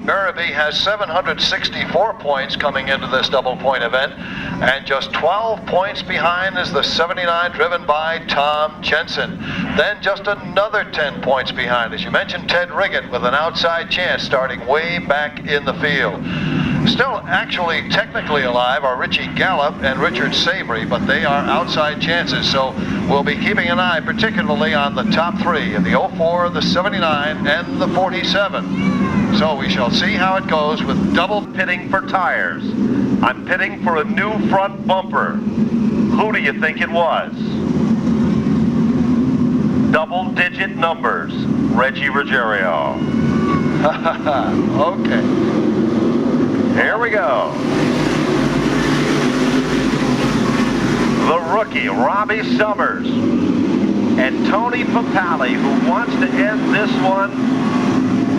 Barabee has 764 points coming into this double point event, and just 12 points behind is the 79 driven by Tom Jensen. Then just another 10 points behind, as you mentioned, Ted Riggett with an outside chance starting way back in the field. Still actually technically alive are Richie Gallup and Richard Savory, but they are outside chances, so we'll be keeping an eye particularly on the top three in the 04, the 79, and the 47. So we shall see how it goes with double pitting for tires. I'm pitting for a new front bumper. Who do you think it was? Double-digit numbers. Reggie Ruggiero. Okay. Here we go. The rookie, Robbie Summers. And Tony Papali, who wants to end this one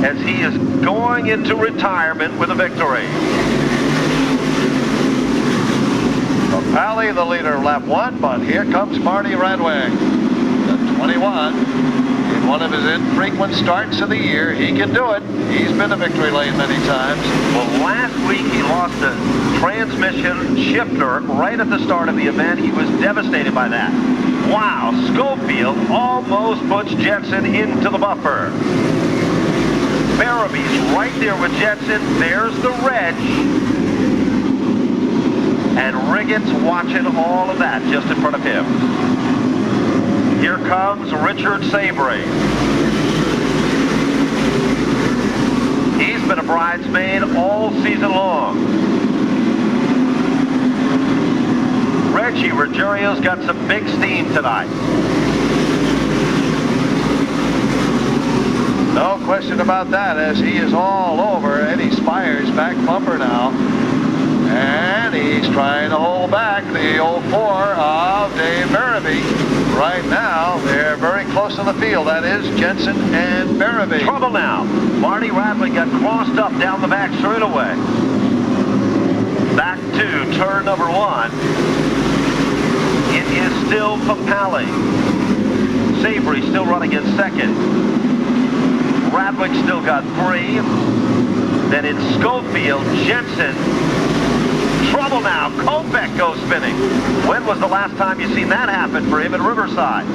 as he is going into retirement with a victory. Papali, the leader of lap 1, but here comes Marty Radweg, the 21. In one of his infrequent starts of the year, he can do it. He's been to victory lane many times. Well, last week he lost a transmission shifter right at the start of the event. He was devastated by that. Wow, Schofield almost puts Jensen into the buffer. Barabee's right there with Jensen. There's the Reg. And Riggett's watching all of that just in front of him. Here comes Richard Savory. He's been a bridesmaid all season long. Reggie Ruggiero's got some big steam tonight. No question about that, as he is all over Eddie Spire's back bumper now. And he's trying to hold back the 04 of Dave Barabee. Right now, they're very close to the field. That is Jensen and Barabee. Trouble now. Marty Radley got crossed up down the back straightaway. Back to turn number 1. It is still Papali. Savory still running in second. Radwick still got 3. Then it's Schofield, Jensen. Trouble now. Kopech goes spinning. When was the last time you seen that happen for him at Riverside?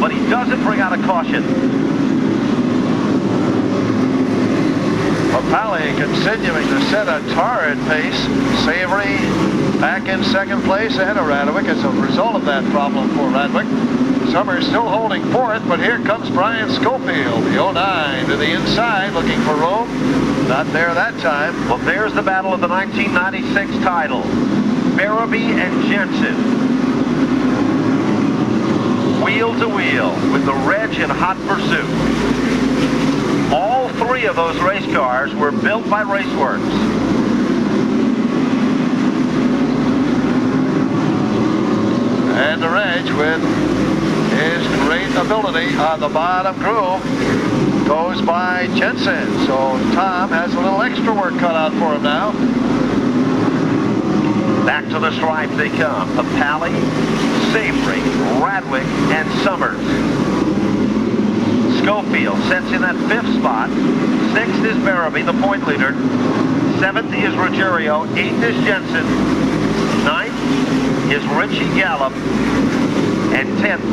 But he doesn't bring out a caution. Papali continuing to set a torrid pace. Savory back in second place ahead of Radwick as a result of that problem for Radwick. Summers still holding fourth, but here comes Brian Schofield, the 09 to the inside, looking for room. Not there that time. Well, there's the battle of the 1996 title. Barabee and Jensen. Wheel to wheel with the Reg in hot pursuit. All 3 of those race cars were built by Raceworks. And the Reg with his great ability on the bottom groove goes by Jensen. So Tom has a little extra work cut out for him now. Back to the stripe they come. Papali, Savory, Radwick, and Summers. Schofield sets in that 5th spot. 6th is Barabee, the point leader. 7th is Ruggiero. 8th is Jensen. 9th is Richie Gallup. And 10th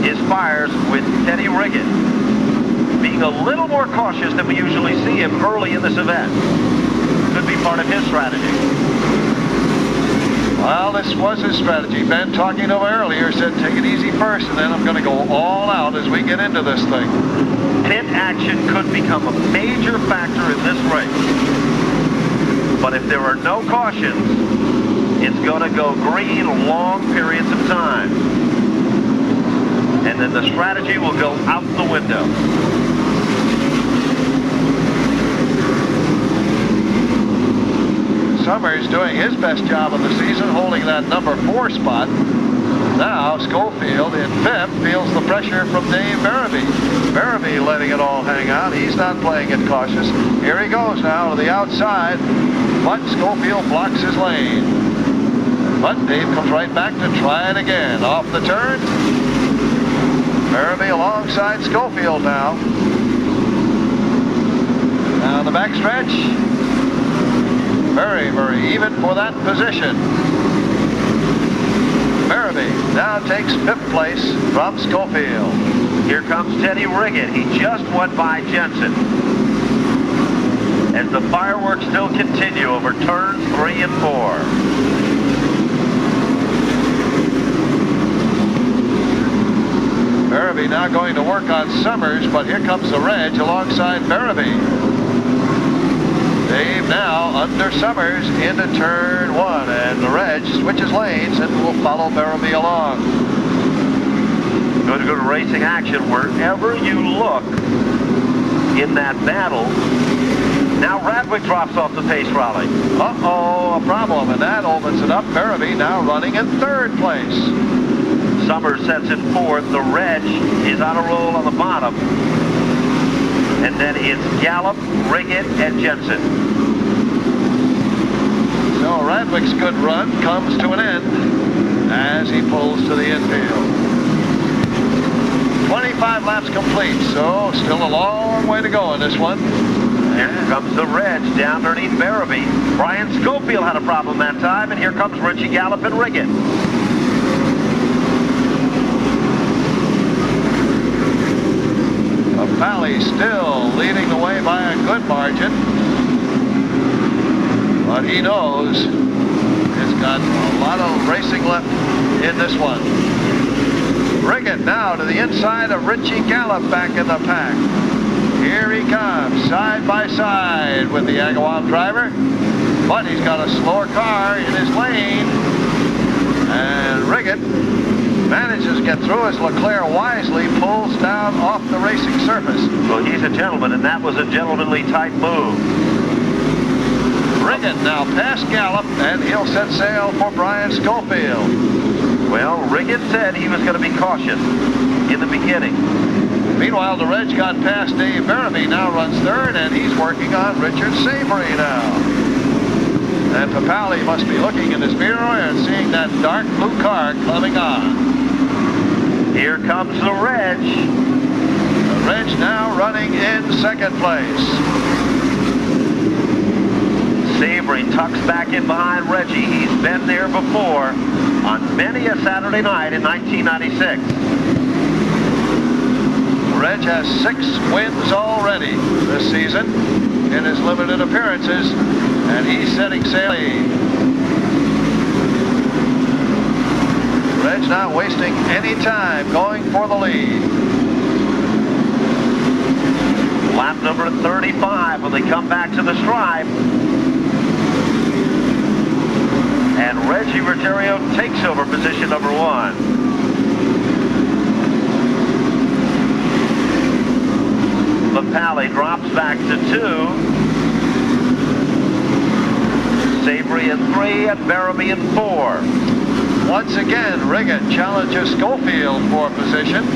is Fires with Teddy Riggett, being a little more cautious than we usually see him early in this event. Could be part of his strategy. Well, this was his strategy. Ben, talking to him earlier, said take it easy first, and then I'm going to go all out as we get into this thing. Pit action could become a major factor in this race. But if there are no cautions, it's going to go green long periods of time. And then the strategy will go out the window. Summers doing his best job of the season, holding that number 4 spot. Now Schofield in 5th feels the pressure from Dave Barabee. Barabee letting it all hang out. He's not playing it cautious. Here he goes now to the outside, but Schofield blocks his lane. But Dave comes right back to try it again. Off the turn. Barabee alongside Schofield now. Now the the backstretch. Very, very even for that position. Merrily now takes 5th place from Schofield. Here comes Teddy Riggett. He just went by Jensen. As the fireworks still continue over turns 3 and 4. Barabee now going to work on Summers, but here comes the Reg alongside Barabee. Dave now under Summers into turn 1, and the Reg switches lanes and will follow Barabee along. Going to go to racing action wherever you look in that battle. Now Radwick drops off the pace rally. Uh-oh, a problem, and that opens it up. Barabee now running in 3rd place. Summers sets in 4th. The Reg is on a roll on the bottom. And then it's Gallup, Riggett, and Jensen. So Radwick's good run comes to an end as he pulls to the infield. 25 laps complete, so still a long way to go in this one. Here comes the Reg down underneath Barabee. Brian Schofield had a problem that time, and here comes Richie Gallup and Riggett. Papali still leading the way by a good margin, but he knows he's got a lot of racing left in this one. Riggett now to the inside of Richie Gallup back in the pack. Here he comes, side by side with the Agawam driver, but he's got a slower car in his lane, and Riggett manages to get through as Leclerc wisely pulls down off the racing surface. Well, he's a gentleman, and that was a gentlemanly type move. Riggett now past Gallup, and he'll set sail for Brian Schofield. Well, Riggett said he was going to be cautious in the beginning. Meanwhile, the Reg got past Dave Barabee, now runs 3rd, and he's working on Richard Savory now. And Papali must be looking in his mirror and seeing that dark blue car coming on. Here comes the Reg. The Reg now running in 2nd place. Savory tucks back in behind Reggie. He's been there before on many a Saturday night in 1996. Reg has 6 wins already this season in his limited appearances, and he's setting sail. Reg not wasting any time going for the lead. Lap number 35 when they come back to the stripe. And Reggie Ruggiero takes over position number 1. Papali drops back to 2. Savory in 3 and Barabee in 4. Once again, Riggett challenges Schofield for position.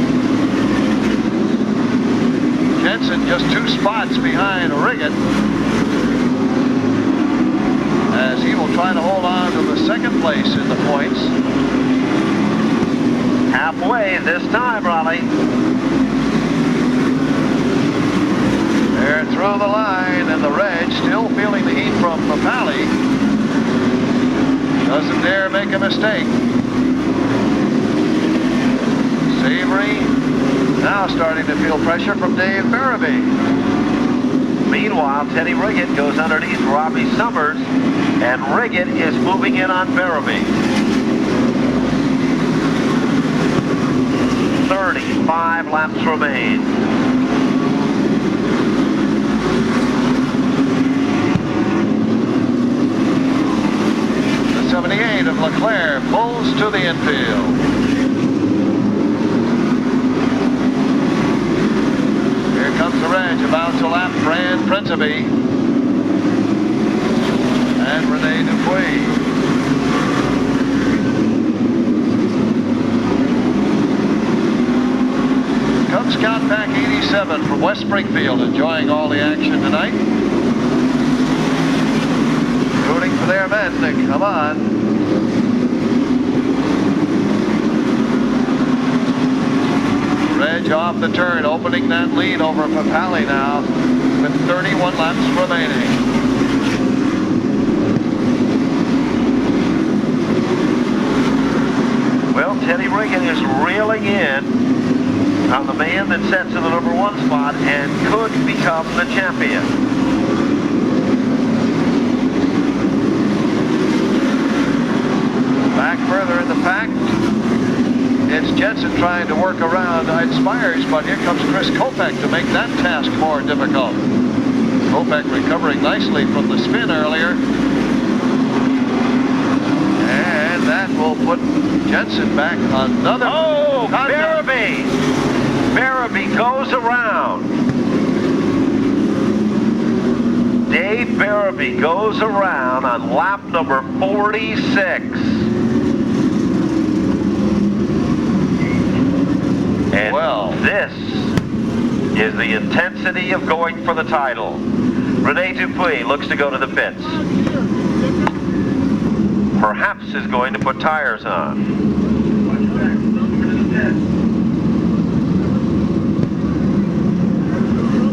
Jensen just 2 spots behind Riggett, as he will try to hold on to the 2nd place in the points. Halfway this time, Raleigh. They're through the line, and the Reg still feeling the heat from Papali. Doesn't dare make a mistake. Savory now starting to feel pressure from Dave Barabee. Meanwhile, Teddy Riggett goes underneath Robbie Summers, and Riggett is moving in on Barabee. 35 laps remain. The 78 of Leclerc pulls to the infield. Here comes the Reg, about to lap Fran Principe and Rene Dupuy. Cub Scout Pack 87 from West Springfield, enjoying all the action tonight. Rooting for their men to come on. Reg off the turn, opening that lead over Papali now. with 31 laps remaining. Well, Teddy Riggin is reeling in on the man that sets in the number 1 spot and could become the champion. Back further in the pack, it's Jensen trying to work around Spires, but here comes Chris Kopech to make that task more difficult. Kopech recovering nicely from the spin earlier. And that will put Jensen back another. Oh, Barabee! Barabee goes around. Dave Barabee goes around on lap number 46. And well, this is the intensity of going for the title. Rene Dupuis looks to go to the pits. Perhaps is going to put tires on.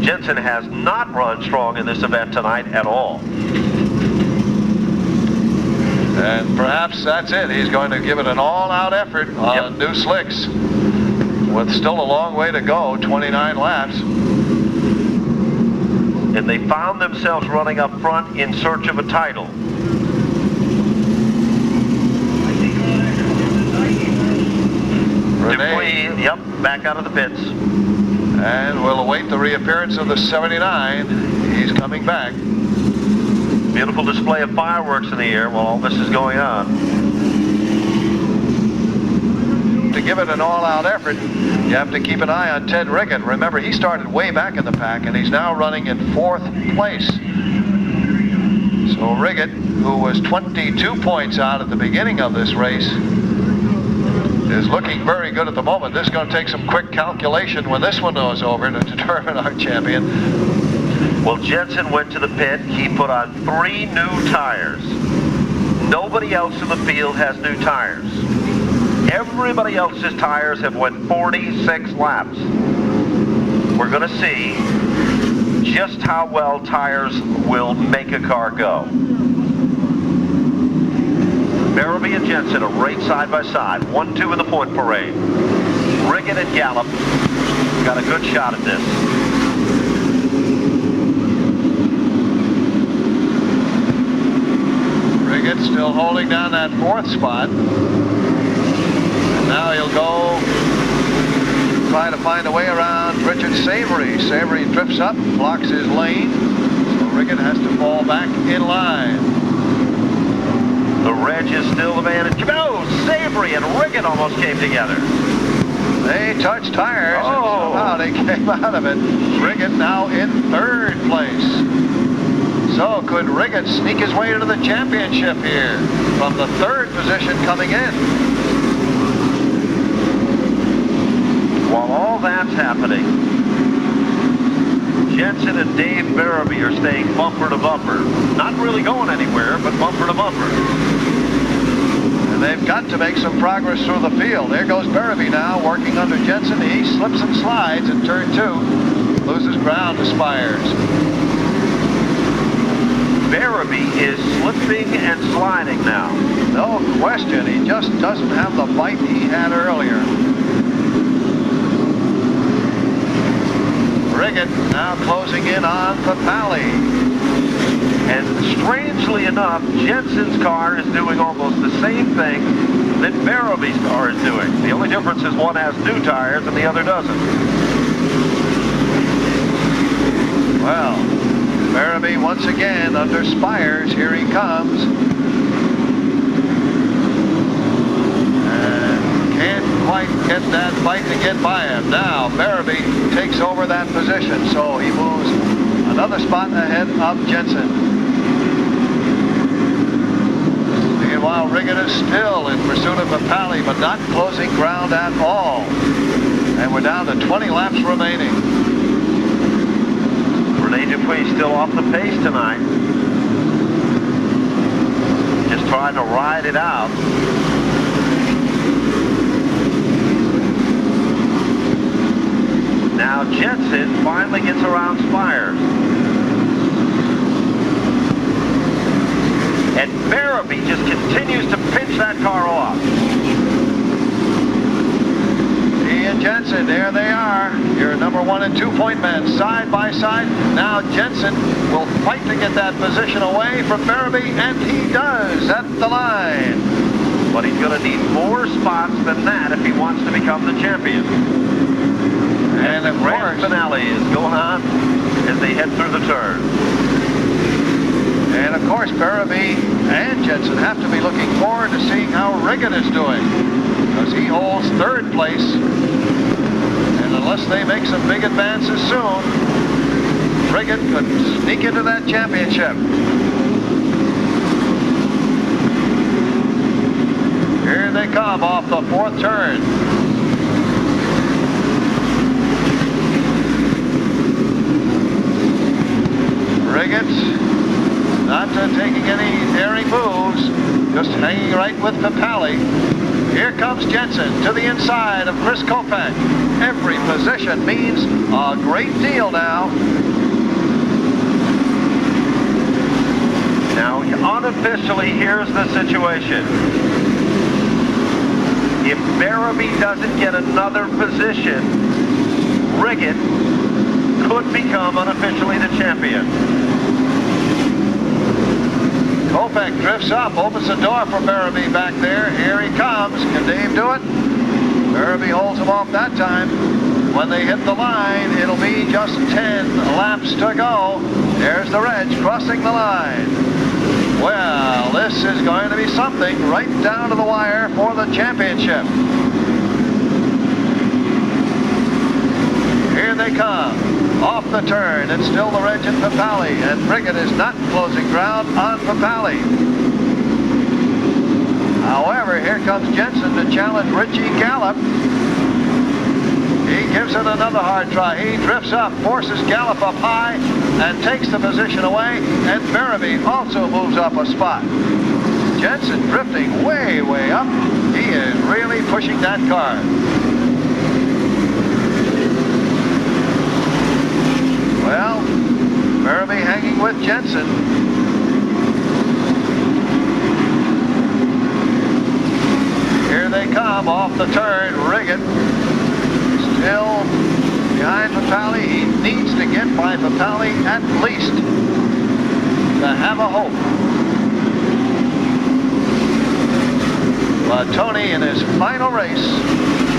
Jensen has not run strong in this event tonight at all. And perhaps that's it. He's going to give it an all-out effort on new slicks. With still a long way to go, 29 laps. And they found themselves running up front in search of a title. Dupuis, back out of the pits. And we'll await the reappearance of the 79. He's coming back. Beautiful display of fireworks in the air while all this is going on. To give it an all-out effort, you have to keep an eye on Ted Riggin. Remember, he started way back in the pack, and he's now running in 4th place. So Riggin, who was 22 points out at the beginning of this race, is looking very good at the moment. This is going to take some quick calculation when this one goes over to determine our champion. Well, Jensen went to the pit. He put on 3 new tires. Nobody else in the field has new tires. Everybody else's tires have went 46 laps. We're going to see just how well tires will make a car go. Barabee and Jensen are right side by side. 1-2 in the point parade. Riggin and Gallup got a good shot at this. Riggin still holding down that 4th spot. And now he'll go try to find a way around Richard Savory. Savory drifts up, blocks his lane. So Riggin has to fall back in line. The Reg is still the man. Oh, Savory and Riggin almost came together. They touched tires, and somehow they came out of it. Riggin now in 3rd place. So could Riggin sneak his way into the championship here from the 3rd position coming in? While all that's happening, Jensen and Dave Barabee are staying bumper to bumper. Not really going anywhere, but bumper to bumper. And they've got to make some progress through the field. There goes Barabee now, working under Jensen. He slips and slides in turn 2. Loses ground to Spires. Barabee is slipping and sliding now. No question. He just doesn't have the bite he had earlier. Riggin now closing in on Papali. And strangely enough, Jensen's car is doing almost the same thing that Barabee's car is doing. The only difference is one has new tires and the other doesn't. Well, Barabee once again under Spires. Here he comes. Can't quite get that bite to get by him. Now Barabee takes over that position, so he moves another spot ahead of Jensen. Meanwhile, Riggin is still in pursuit of Papali, but not closing ground at all. And we're down to 20 laps remaining. Rene Dupuis still off the pace tonight. Just trying to ride it out. Now Now Jensen finally gets around Spires. And Barabee just continues to pinch that car off. He and Jensen, there they are. Your number 1 and 2 point men side by side. Now Jensen will fight to get that position away from Barabee, and he does at the line. But he's going to need more spots than that if he wants to become the champion. And of Grand course, finale is going on as they head through the turn. And of course, Barabee and Jensen have to be looking forward to seeing how Riggett is doing, because he holds 3rd place. And unless they make some big advances soon, Riggett could sneak into that championship. Here they come off the 4th turn. Riggett not taking any daring moves, just hanging right with Papali. Here comes Jensen to the inside of Chris Kopeck. Every position means a great deal now. Now, unofficially, here's the situation. If Barabee doesn't get another position, Riggett could become unofficially the champion. Kopeck drifts up, opens the door for Barabee back there. Here he comes. Can Dave do it? Barabee holds him off that time. When they hit the line, it'll be just 10 laps to go. There's the Reg crossing the line. Well, this is going to be something right down to the wire for the championship. Here they come. Off the turn, it's still the Reg and Papali, and Riggett is not closing ground on Papali. However, here comes Jensen to challenge Richie Gallup. He gives it another hard try. He drifts up, forces Gallup up high, and takes the position away, and Barabee also moves up a spot. Jensen drifting way, way up. He is really pushing that car. Well, Barabee hanging with Jensen. Here they come off the turn. Riggett still behind Papali. He needs to get by Papali at least to have a hope. But Tony, in his final race,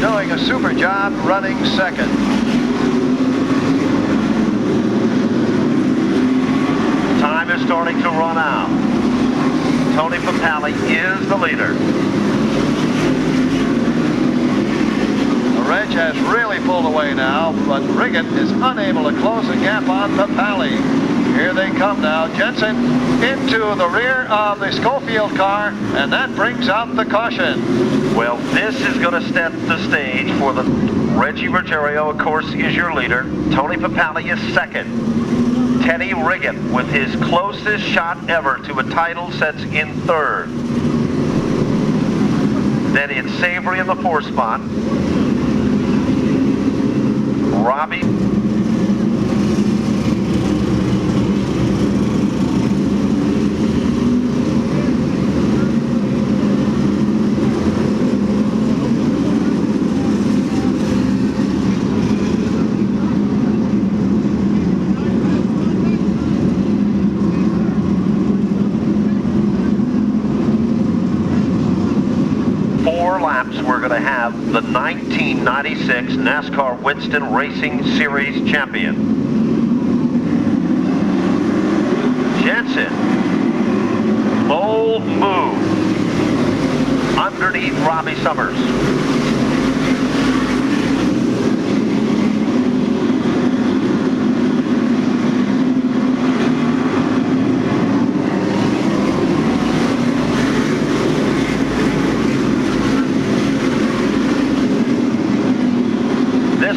doing a super job running 2nd. Time is starting to run out. Tony Papali is the leader. The Reg has really pulled away now, but Riggett is unable to close the gap on Papali. Here they come now. Jensen into the rear of the Schofield car, and that brings out the caution. Well, this is going to set the stage for the Reggie Ruggiero, of course, is your leader. Tony Papali is 2nd. Teddy Riggett, with his closest shot ever to a title, sets in 3rd. Then it's Savory in the 4th spot. Robbie. Laps, we're going to have the 1996 NASCAR Winston Racing Series champion. Jensen, bold move underneath Robbie Summers.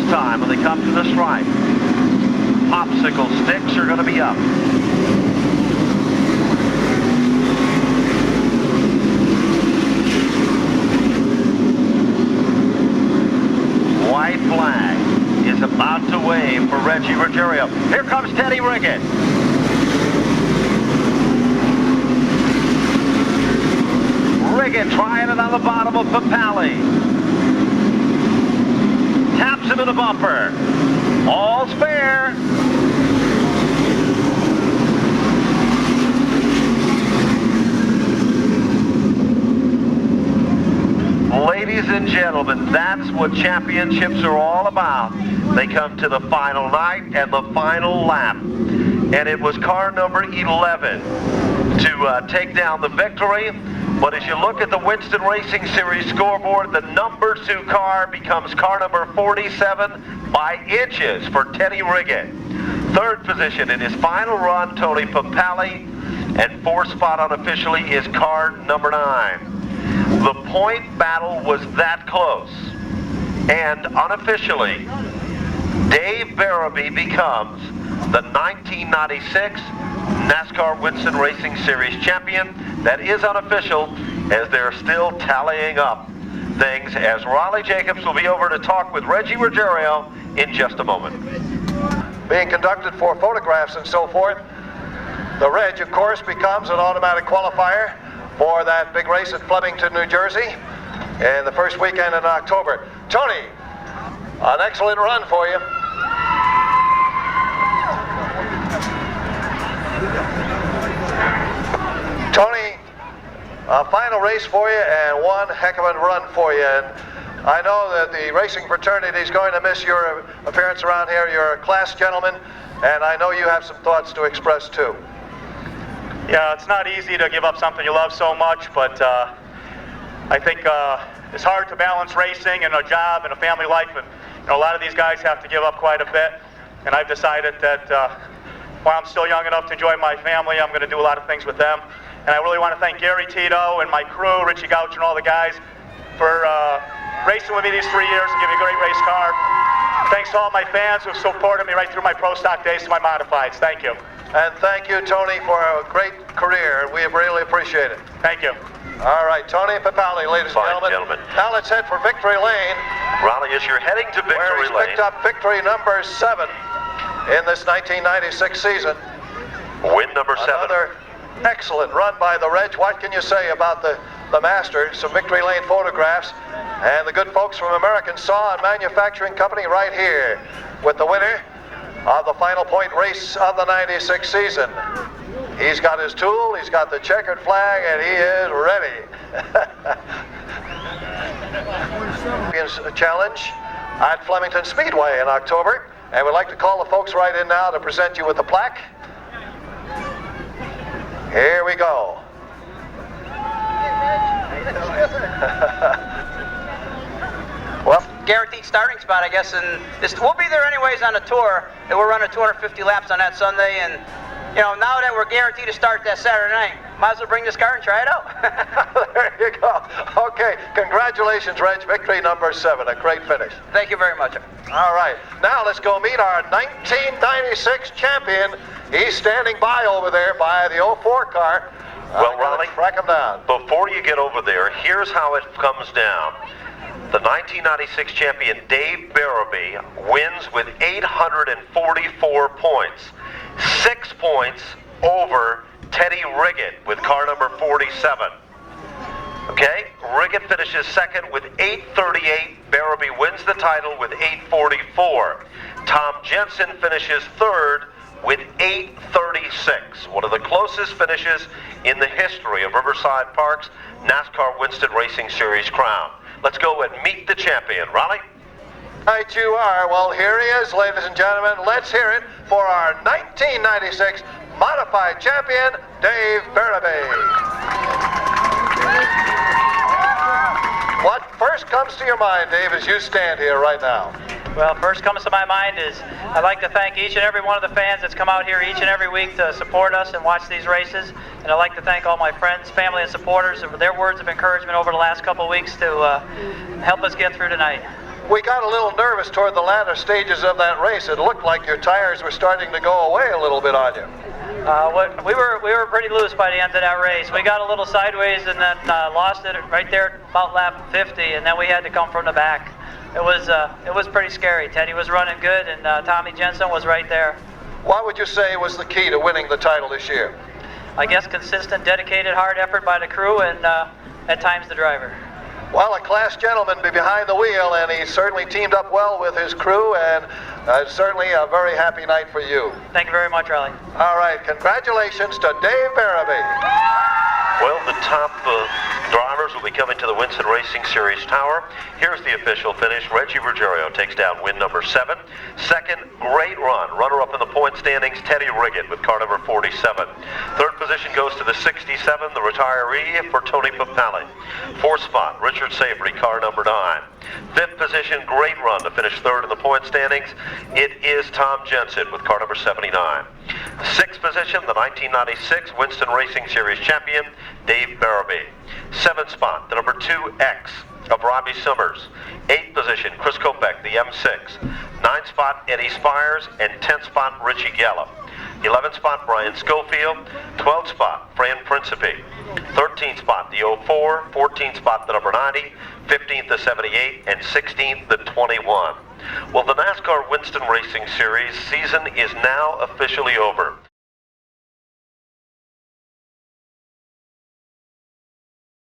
Time when they come to the stripe, popsicle sticks are going to be up. White flag is about to wave. for Reggie Ruggiero. Here comes Teddy Riggett. Riggett trying it on the bottom of Papali. Taps into the bumper. All's fair. Ladies and gentlemen, that's what championships are all about. They come to the final night and the final lap. And it was car number 11 to take down the victory. But as you look at the Winston Racing Series scoreboard, the number 2 car becomes car number 47 by inches for Teddy Riggett. Third position in his final run, Tony Papali. And fourth spot unofficially is car number 9. The point battle was that close. And unofficially, Dave Barabee becomes the 1996 NASCAR Winston Racing Series champion. That is unofficial, as they're still tallying up things, as Raleigh Jacobs will be over to talk with Reggie Ruggiero in just a moment. Being conducted for photographs and so forth. The Reg, of course, becomes an automatic qualifier for that big race at Flemington, New Jersey, in the first weekend in October. Tony, an excellent run for you. Tony, a final race for you and one heck of a run for you. And I know that the racing fraternity is going to miss your appearance around here. You're a class gentleman, and I know you have some thoughts to express too. Yeah, it's not easy to give up something you love so much, but I think it's hard to balance racing and a job and a family life, and a lot of these guys have to give up quite a bit. And I've decided that while I'm still young enough to enjoy my family, I'm going to do a lot of things with them. And I really want to thank Gary Tito and my crew, Richie Gouch and all the guys, for racing with me these 3 years and giving me a great race car. Thanks to all my fans who have supported me right through my pro stock days to my modifieds. Thank you. And thank you, Tony, for a great career. We really appreciate it. Thank you. All right, Tony Papali, ladies and gentlemen. Now let's head for Victory Lane. Raleigh, as you're heading to where Victory he's Lane, picked up victory number 7 in this 1996 season. win number 7. Another excellent run by the Reg. What can you say about the master? Some Victory Lane photographs. And the good folks from American Saw and Manufacturing Company right here with the winner of the final point race of the 96 season. He's got his tool, he's got the checkered flag, and he is ready. Challenge at Flemington Speedway in October. And we'd like to call the folks right in now to present you with the plaque. Here we go. Well, guaranteed starting spot, I guess, and we'll be there anyways on the tour. And we're running 250 laps on that Sunday, and you know, now that we're guaranteed to start that Saturday night, might as well bring this car and try it out. There you go. Okay, congratulations, Reg. Victory number 7, a great finish. Thank you very much. All right, now let's go meet our 1996 champion. He's standing by over there by the 04 car. Well, Raleigh, track him down. Before you get over there, here's how it comes down. The 1996 champion, Dave Barabee, wins with 844 points. 6 points over Teddy Riggett with car number 47. Okay, Riggett finishes second with 838. Barabee wins the title with 844. Tom Jensen finishes third with 836. One of the closest finishes in the history of Riverside Park's NASCAR Winston Racing Series crown. Let's go and meet the champion. Raleigh? Right you are. Well, here he is, ladies and gentlemen. Let's hear it for our 1996 modified champion, Dave Barabee. What first comes to your mind, Dave, as you stand here right now? Well, first comes to my mind is I'd like to thank each and every one of the fans that's come out here each and every week to support us and watch these races. And I'd like to thank all my friends, family, and supporters for their words of encouragement over the last couple of weeks to help us get through tonight. We got a little nervous toward the latter stages of that race. It looked like your tires were starting to go away a little bit on you. We were pretty loose by the end of that race. We got a little sideways and then lost it right there at about lap 50, and then we had to come from the back. it was pretty scary. Teddy was running good, and Tommy Jensen was right there. What would you say was the key to winning the title this year? I guess consistent, dedicated, hard effort by the crew, and at times the driver. Well, a class gentleman behind the wheel, and he certainly teamed up well with his crew, and certainly a very happy night for you. Thank you very much, Raleigh. All right, congratulations to Dave Barabee. Well, the top drivers will be coming to the Winston Racing Series Tower. Here's the official finish. Reggie Ruggiero takes down win number 7. Second, great run. Runner-up in the point standings, Teddy Riggett with car number 47. Third position goes to the 67, the retiree for Tony Papali. Fourth spot, Richard Savory, car number 9. Fifth position, great run to finish third in the point standings. It is Tom Jensen with car number 79. Sixth position, the 1996 Winston Racing Series champion, Dave Barabee. Seventh spot, the number 2X of Robbie Summers. Eighth position, Chris Kopek, the M6. Ninth spot, Eddie Spires, and 10th spot, Richie Gallup. 11th spot, Brian Schofield. 12th spot, Fran Principe. 13th spot, the 04. 14th spot, the number 90. 15th, the 78. And 16th, the 21. Well, the NASCAR Winston Racing Series season is now officially over.